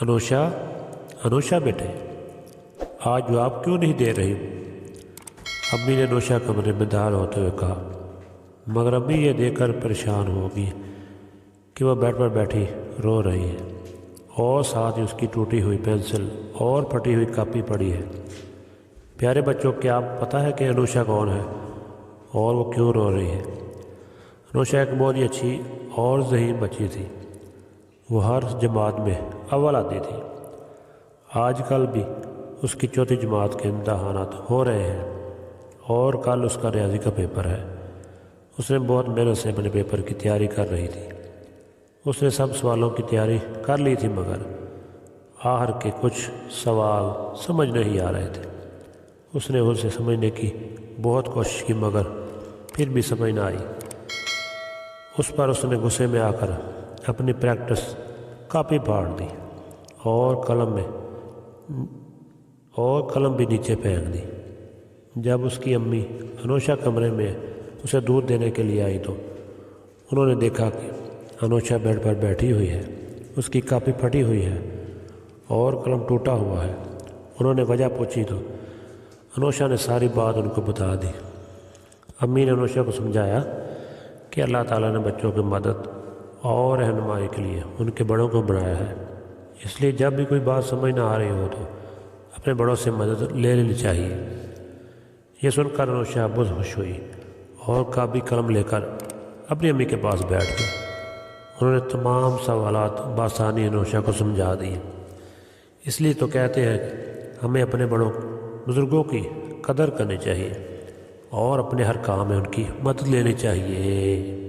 انوشا انوشا بیٹے، آج جواب کیوں نہیں دے رہی؟ امی نے انوشا کمرے میں داخل ہوتے ہوئے کہا، مگر امی یہ دیکھ کر پریشان ہوگی کہ وہ بیڈ پر بیٹھی رو رہی ہے اور ساتھ ہی اس کی ٹوٹی ہوئی پینسل اور پھٹی ہوئی کاپی پڑی ہے۔ پیارے بچوں، کیا آپ پتہ ہے کہ انوشا کون ہے اور وہ کیوں رو رہی ہے؟ انوشا ایک بہت ہی اچھی اور ذہین بچی تھی۔ وہ ہر جماعت میں اول آتی تھی۔ آج کل بھی اس کی چوتھی جماعت کے امتحانات ہو رہے ہیں اور کل اس کا ریاضی کا پیپر ہے۔ اس نے بہت محنت سے اپنے پیپر کی تیاری کر رہی تھی۔ اس نے سب سوالوں کی تیاری کر لی تھی، مگر آخر کے کچھ سوال سمجھ نہیں آ رہے تھے۔ اس نے اسے سمجھنے کی بہت کوشش کی، مگر پھر بھی سمجھ نہ آئی۔ اس پر اس نے غصے میں آ کر اپنی پریکٹس کاپی پھاڑ دی اور قلم بھی نیچے پھینک دی۔ جب اس کی امی انوشا کمرے میں اسے دودھ دینے کے لیے آئی تو انہوں نے دیکھا کہ انوشا بیڈ پر بیٹھی ہوئی ہے، اس کی کاپی پھٹی ہوئی ہے اور قلم ٹوٹا ہوا ہے۔ انہوں نے وجہ پوچھی تو انوشا نے ساری بات ان کو بتا دی۔ امی نے انوشا کو سمجھایا کہ اللہ تعالیٰ نے بچوں کی مدد اور رہنمائی کے لیے ان کے بڑوں کو بنایا ہے، اس لیے جب بھی کوئی بات سمجھ نہ آ رہی ہو تو اپنے بڑوں سے مدد لے لینی چاہیے۔ یہ سن کر انوشا بہت خوش ہوئی اور کاپی قلم لے کر اپنی امی کے پاس بیٹھ گئی۔ انہوں نے تمام سوالات بآسانی انوشا کو سمجھا دیے۔ اس لیے تو کہتے ہیں کہ ہمیں اپنے بڑوں بزرگوں کی قدر کرنی چاہیے اور اپنے ہر کام میں ان کی مدد لینی چاہیے۔